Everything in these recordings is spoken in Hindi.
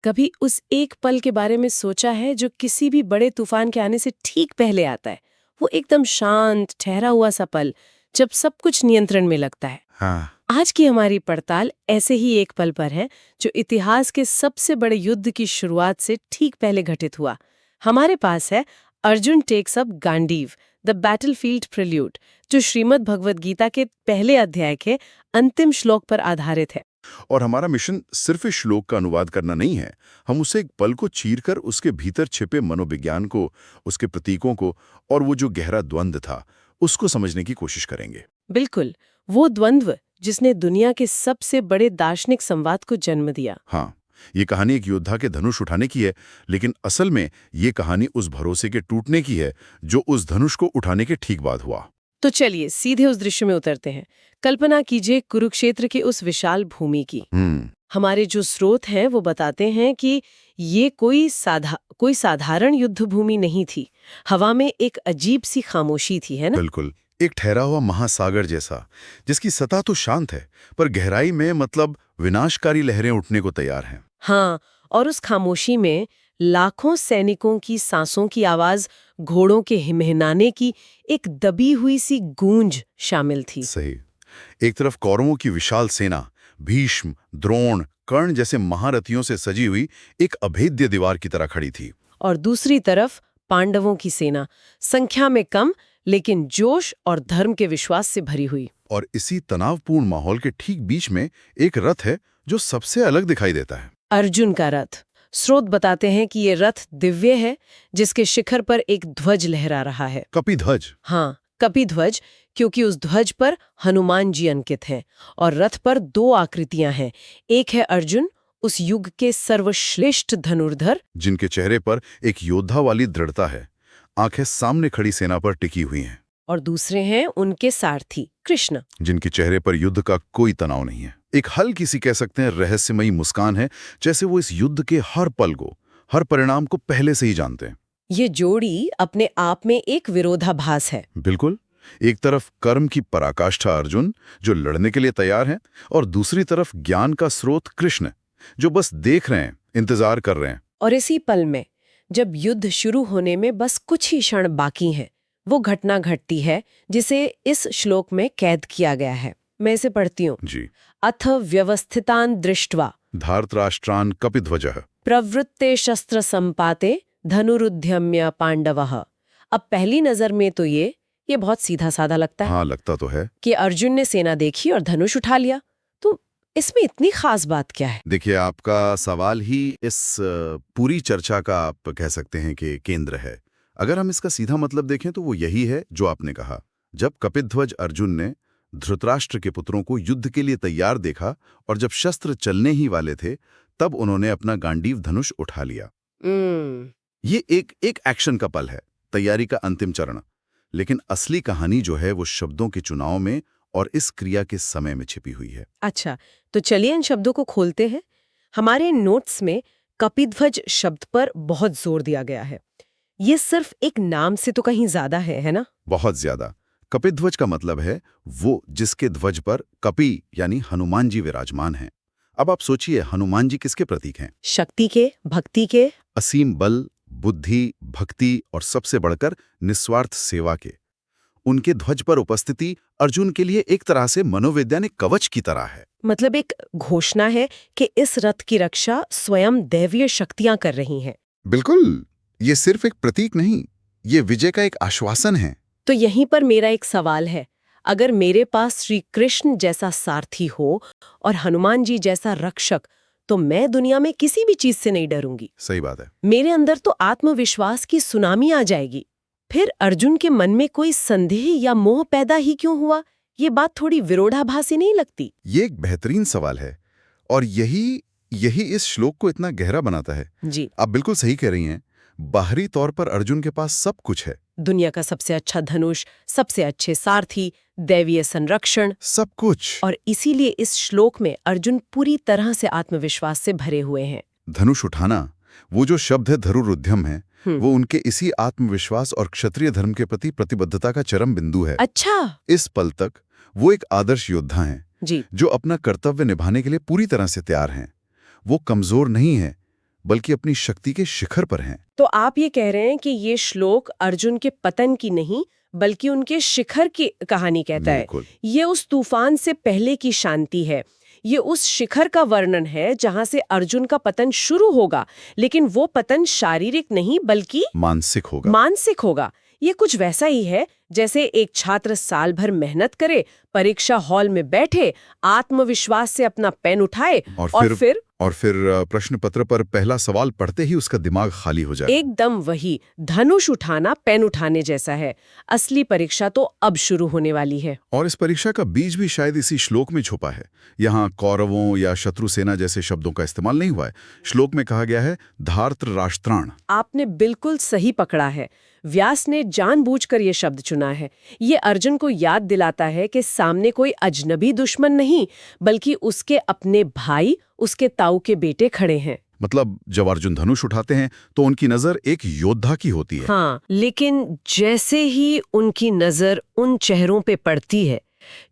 कभी उस एक पल के बारे में सोचा है जो किसी भी बड़े तूफान के आने से ठीक पहले आता है? वो एकदम शांत, ठहरा हुआ सा पल, जब सब कुछ नियंत्रण में लगता है। हाँ। आज की हमारी पड़ताल ऐसे ही एक पल पर है, जो इतिहास के सबसे बड़े युद्ध की शुरुआत से ठीक पहले घटित हुआ। हमारे पास है Arjun takes up Gandiva, the battlefield prelude, जो श्रीमद् भगवद गीता के पहले अध्याय के अंतिम श्लोक पर आधारित है। और हमारा मिशन सिर्फ इस श्लोक का अनुवाद करना नहीं है। हम उसे एक पल को चीरकर उसके भीतर छिपे मनोविज्ञान को, उसके प्रतीकों को और वो जो गहरा द्वंद्व था, उसको समझने की कोशिश करेंगे। बिल्कुल, वो द्वंद्व जिसने दुनिया के सबसे बड़े दार्शनिक संवाद को जन्म दिया। हाँ, ये कहानी एक योद्धा के धनुष उठाने की है, लेकिन असल में ये कहानी उस भरोसे के टूटने की है जो उस धनुष को उठाने के ठीक बाद हुआ। तो चलिए सीधे उस दृश्य में उतरते हैं। कल्पना कीजिए कुरुक्षेत्र की उस विशाल भूमि की। हमारे जो स्रोत हैं वो बताते हैं कि ये कोई साधारण युद्ध भूमि नहीं थी। हवा में एक अजीब सी खामोशी थी, है ना? बिल्कुल, एक ठहरा हुआ महासागर जैसा, जिसकी सतह तो शांत है, पर गहराई में मतलब विनाशकारी लहरें उठने को तैयार हैं। हाँ, और उस खामोशी में लाखों सैनिकों की सांसों की आवाज, घोड़ों के हिमहिमाने की एक दबी हुई सी गूंज शामिल थी। सही। एक तरफ कौरवों की विशाल सेना, भीष्म, द्रोण, कर्ण जैसे महारथियों से सजी हुई एक अभेद्य दीवार की तरह खड़ी थी। और दूसरी तरफ पांडवों की सेना, संख्या में कम लेकिन जोश और धर्म के विश्वास से भरी हुई। और इसी तनावपूर्ण माहौल के ठीक बीच में एक रथ है जो सबसे अलग दिखाई देता है। अर्जुन का रथ। स्रोत बताते हैं कि ये रथ दिव्य है, जिसके शिखर पर एक ध्वज लहरा रहा है। कपिध्वज। हाँ, कपिध्वज, क्योंकि उस ध्वज पर हनुमान जी अंकित हैं और रथ पर दो आकृतियां हैं। एक है अर्जुन, उस युग के सर्वश्रेष्ठ धनुर्धर, जिनके चेहरे पर एक योद्धा वाली दृढ़ता है, आंखें सामने खड़ी सेना पर टिकी हुई हैं। और दूसरे हैं उनके सारथी कृष्ण, जिनके चेहरे पर युद्ध का कोई तनाव नहीं है। एक हल्की सी कह सकते हैं रहस्यमयी मुस्कान है, जैसे वो इस युद्ध के हर पल को, हर परिणाम को पहले से ही जानते हैं। ये जोड़ी अपने आप में एक विरोधाभास है। बिल्कुल। एक तरफ कर्म की पराकाष्ठा अर्जुन, जो लड़ने के लिए तैयार हैं, और दूसरी तरफ ज्ञान का स्रोत कृष्ण, जो बस देख रहे हैं, इंतजार कर रहे हैं। और इसी पल में, जब युद्ध शुरू होने में बस कुछ ही क्षण बाकी हैं, वो घटना घटती है जिसे इस श्लोक में कैद किया गया है। मैं इसे पढ़ती हूँ। जी। अथ व्यवस्थितान दृष्ट्वा धार्तराष्ट्रान कपिध्वजः प्रवृत्ते शस्त्र संपाते धनुरुद्यम्य पांडवः। अब पहली नजर में तो ये बहुत सीधा साधा लगता है। हाँ, लगता तो है कि अर्जुन ने सेना देखी और धनुष उठा लिया। तो इसमें इतनी खास बात क्या है? देखिए, आपका सवाल ही इस पूरी चर्चा का आप कह सकते हैं कि केंद्र है। अगर हम इसका सीधा मतलब देखें तो वो यही है जो आपने कहा। जब कपिध्वज अर्जुन ने धृतराष्ट्र के पुत्रों को युद्ध के लिए तैयार देखा और जब शस्त्र चलने ही वाले थे, तब उन्होंने अपना गांडीव धनुष उठा लिया। ये एक एक्शन का पल है, तैयारी का अंतिम चरण। लेकिन असली कहानी जो है वो शब्दों के चुनाव में और इस क्रिया के समय में छिपी हुई है। अच्छा, तो चलिए इन शब्दों को खोलते हैं। हमारे नोट्स में कपिध्वज शब्द पर बहुत जोर दिया गया है। ये सिर्फ एक नाम से तो कहीं ज्यादा है ना? बहुत ज्यादा। कपिध्वज का मतलब है वो जिसके ध्वज पर कपि यानी हनुमान जी विराजमान हैं। अब आप सोचिए, हनुमान जी किसके प्रतीक हैं? शक्ति के, भक्ति के। असीम बल, बुद्धि, भक्ति और सबसे बढ़कर निस्वार्थ सेवा के। उनके ध्वज पर उपस्थिति अर्जुन के लिए एक तरह से मनोवैज्ञानिक कवच की तरह है। मतलब एक घोषणा है कि इस रथ की रक्षा स्वयं दैवीय शक्तियां कर रही हैं। बिल्कुल, ये सिर्फ एक प्रतीक नहीं, ये विजय का एक आश्वासन है। तो यहीं पर मेरा एक सवाल है। अगर मेरे पास श्री कृष्ण जैसा सारथी हो और हनुमान जी जैसा रक्षक, तो मैं दुनिया में किसी भी चीज से नहीं डरूंगी। सही बात है। मेरे अंदर तो आत्मविश्वास की सुनामी आ जाएगी। फिर अर्जुन के मन में कोई संदेह या मोह पैदा ही क्यों हुआ? ये बात थोड़ी विरोधाभासी नहीं लगती? ये एक बेहतरीन सवाल है और यही इस श्लोक को इतना गहरा बनाता है। जी, आप बिल्कुल सही कह रही हैं। बाहरी तौर पर अर्जुन के पास सब कुछ है, दुनिया का सबसे अच्छा धनुष, सबसे अच्छे सारथी, दैवीय संरक्षण, सब कुछ। और इसीलिए इस श्लोक में अर्जुन पूरी तरह से आत्मविश्वास से भरे हुए हैं। धनुष उठाना, वो जो शब्द है धनुरुद्यम है, वो उनके इसी आत्मविश्वास और क्षत्रिय धर्म के प्रति प्रतिबद्धता का चरम बिंदु है। अच्छा। इस पल तक वो एक आदर्श योद्धा हैं जी, जो अपना कर्तव्य निभाने के लिए पूरी तरह से तैयार हैं। वो कमजोर नहीं है, बल्कि अपनी शक्ति के शिखर पर हैं। तो आप ये कह रहे हैं कि ये श्लोक अर्जुन के पतन की नहीं बल्कि उनके शिखर की कहानी कहता है। बिल्कुल। ये उस तूफान से पहले की शांति है। ये उस शिखर का वर्णन है जहां से अर्जुन का पतन शुरू होगा, लेकिन वो पतन शारीरिक नहीं बल्कि मानसिक होगा। ये कुछ वैसा ही है जैसे एक छात्र साल भर मेहनत करे, परीक्षा हॉल में बैठे, आत्मविश्वास से अपना पेन उठाए और फिर प्रश्न पत्र पर पहला सवाल पढ़ते ही उसका दिमाग खाली हो जाए। एकदम वही धनुष उठाना पेन उठाने जैसा है। असली परीक्षा तो अब शुरू होने वाली है। और इस परीक्षा का बीज भी शायद इसी श्लोक में छुपा है। यहाँ कौरवों या शत्रु सेना जैसे शब्दों का इस्तेमाल नहीं हुआ है। श्लोक में कहा गया है धार्त राष्ट्राण। आपने बिल्कुल सही पकड़ा है। व्यास ने जानबूझकर ये शब्द चुना है। ये अर्जुन को याद दिलाता है कि सामने कोई अजनबी दुश्मन नहीं बल्कि उसके अपने भाई, उसके ताऊ के बेटे खड़े हैं। मतलब जब अर्जुन धनुष उठाते हैं तो उनकी नजर एक योद्धा की होती है। हाँ, लेकिन जैसे ही उनकी नजर उन चेहरों पे पड़ती है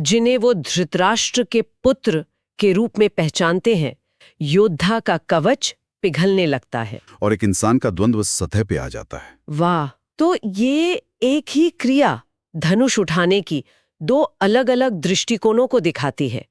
जिन्हें वो धृतराष्ट्र के पुत्र के रूप में पहचानते हैं, योद्धा का कवच पिघलने लगता है और एक इंसान का द्वंद्व सतह पे आ जाता है। वाह! तो ये एक ही क्रिया धनुष उठाने की दो अलग-अलग दृष्टिकोणों को दिखाती है।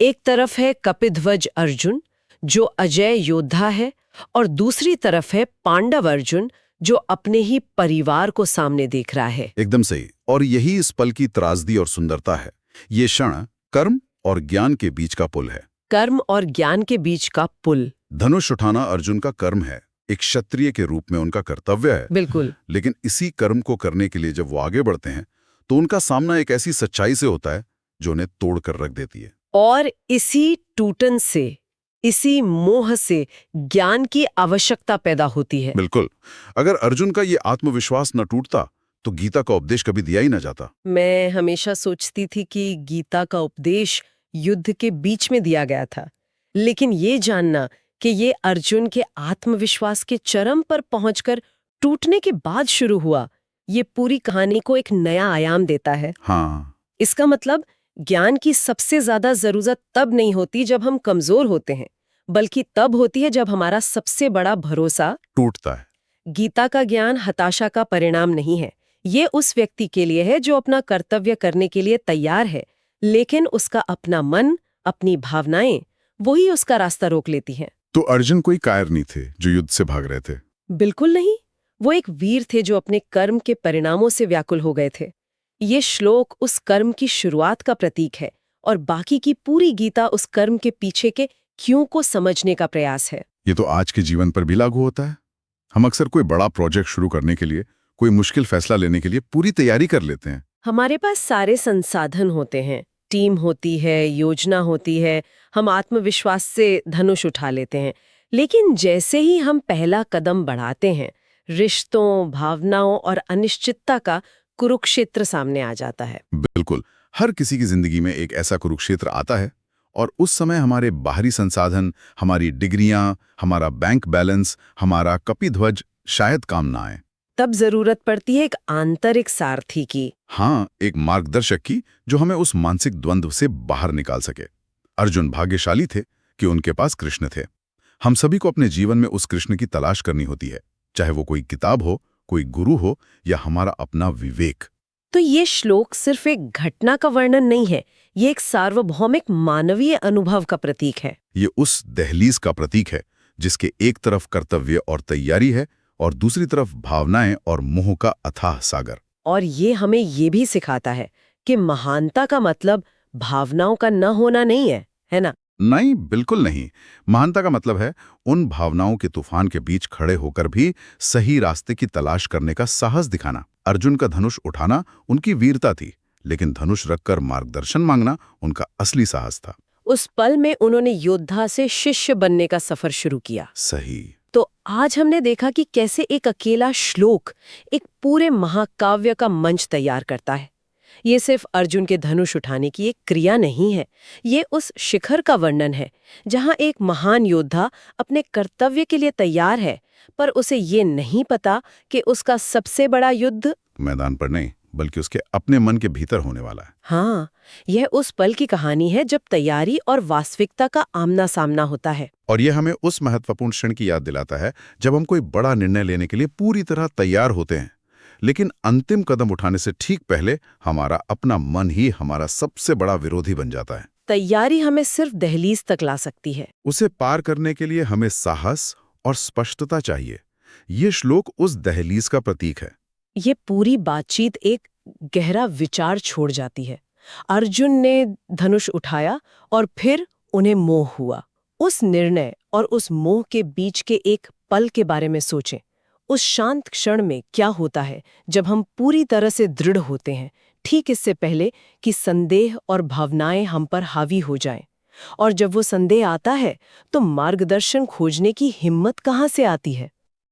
एक तरफ है कपिध्वज अर्जुन जो अजय योद्धा है और दूसरी तरफ है पांडव अर्जुन जो अपने ही परिवार को सामने देख रहा है। एकदम सही। और यही इस पल की त्रासदी और सुंदरता है। ये क्षण कर्म और ज्ञान के बीच का पुल है। कर्म और ज्ञान के बीच का पुल। धनुष उठाना अर्जुन का कर्म है, एक क्षत्रिय के रूप में उनका कर्तव्य है। बिल्कुल। लेकिन इसी कर्म को करने के लिए जब वो आगे बढ़ते हैं तो उनका सामना एक ऐसी सच्चाई से होता है जो उन्हें तोड़ कर रख देती है। और इसी टूटन से, इसी मोह से ज्ञान की आवश्यकता पैदा होती है। बिल्कुल। अगर अर्जुन का ये आत्मविश्वास न टूटता तो गीता का उपदेश कभी दिया ही न जाता। मैं हमेशा सोचती थी कि गीता का उपदेश युद्ध के बीच में दिया गया था, लेकिन ये जानना कि ये अर्जुन के आत्मविश्वास के चरम पर पहुंचकर टूटने के बाद शुरू हुआ, ये पूरी कहानी को एक नया आयाम देता है। हाँ। इसका मतलब ज्ञान की सबसे ज्यादा जरूरत तब नहीं होती जब हम कमजोर होते हैं, बल्कि तब होती है जब हमारा सबसे बड़ा भरोसा टूटता है। गीता का ज्ञान हताशा का परिणाम नहीं है। ये उस व्यक्ति के लिए है जो अपना कर्तव्य करने के लिए तैयार है, लेकिन उसका अपना मन, अपनी भावनाएं वही उसका रास्ता रोक लेती हैं। तो अर्जुन कोई कायर नहीं थे जो युद्ध से भाग रहे थे? बिल्कुल नहीं। वो एक वीर थे जो अपने कर्म के परिणामों से व्याकुल हो गए थे। ये श्लोक उस कर्म की शुरुआत का प्रतीक है और बाकी की पूरी गीता उस कर्म के पीछे के क्यों को समझने का प्रयास है। ये तो आज के जीवन पर भी लागू होता है। हम अक्सर कोई बड़ा प्रोजेक्ट शुरू करने के लिए, कोई मुश्किल फैसला लेने के लिए पूरी तैयारी कर लेते हैं। हमारे पास सारे संसाधन होते हैं, टीम होती है, योजना होती है, हम आत्मविश्वास से धनुष उठा लेते हैं। लेकिन जैसे ही हम पहला कदम बढ़ाते हैं, रिश्तों, भावनाओं और अनिश्चितता का कुरुक्षेत्र सामने आ जाता है। बिल्कुल। हर किसी की जिंदगी में एक ऐसा कुरुक्षेत्र आता है और उस समय हमारे बाहरी संसाधन, हमारी डिग्रियां, हमारा बैंक बैलेंस, हमारा कपिध्वज शायद काम ना आए। तब जरूरत पड़ती है एक आंतरिक सारथी की। हाँ, एक मार्गदर्शक की जो हमें उस मानसिक द्वंद्व से बाहर निकाल सके। अर्जुन भाग्यशाली थे कि उनके पास कृष्ण थे। हम सभी को अपने जीवन में उस कृष्ण की तलाश करनी होती है, चाहे वो कोई किताब हो, कोई गुरु हो या हमारा अपना विवेक। तो ये श्लोक सिर्फ एक घटना का वर्णन नहीं है, ये एक सार्वभौमिक मानवीय अनुभव का प्रतीक है। ये उस दहलीज का प्रतीक है जिसके एक तरफ कर्तव्य और तैयारी है और दूसरी तरफ भावनाएं और मोह का अथाह सागर। और ये हमें ये भी सिखाता है कि महानता का मतलब भावनाओं का न होना नहीं है ना? नहीं, बिल्कुल नहीं। महानता का मतलब है उन भावनाओं के तूफान के बीच खड़े होकर भी सही रास्ते की तलाश करने का साहस दिखाना। अर्जुन का धनुष उठाना उनकी वीरता थी, लेकिन धनुष रखकर मार्गदर्शन मांगना उनका असली साहस था। उस पल में उन्होंने योद्धा से शिष्य बनने का सफर शुरू किया। सही। तो आज हमने देखा कि कैसे एक अकेला श्लोक एक पूरे महाकाव्य का मंच तैयार करता है। ये सिर्फ अर्जुन के धनुष उठाने की एक क्रिया नहीं है, ये उस शिखर का वर्णन है जहां एक महान योद्धा अपने कर्तव्य के लिए तैयार है, पर उसे ये नहीं पता कि उसका सबसे बड़ा युद्ध मैदान पर नहीं, बल्कि उसके अपने मन के भीतर होने वाला है। हाँ, यह उस पल की कहानी है जब तैयारी और वास्तविकता का आमना सामना होता है। और ये हमें उस महत्वपूर्ण क्षण की याद दिलाता है जब हम कोई बड़ा निर्णय लेने के लिए पूरी तरह तैयार होते हैं, लेकिन अंतिम कदम उठाने से ठीक पहले हमारा अपना मन ही हमारा सबसे बड़ा विरोधी बन जाता है। तैयारी हमें सिर्फ दहलीज तक ला सकती है। उसे पार करने के लिए हमें साहस और स्पष्टता चाहिए। ये श्लोक उस दहलीज का प्रतीक है। ये पूरी बातचीत एक गहरा विचार छोड़ जाती है। अर्जुन ने धनुष उठाया और फिर उन्हें मोह हुआ। उस निर्णय और उस मोह के बीच के एक पल के बारे में सोचें। उस शांत क्षण में क्या होता है जब हम पूरी तरह से दृढ़ होते हैं, ठीक इससे पहले कि संदेह और भावनाएं हम पर हावी हो जाएं। और जब वो संदेह आता है तो मार्गदर्शन खोजने की हिम्मत कहाँ से आती है?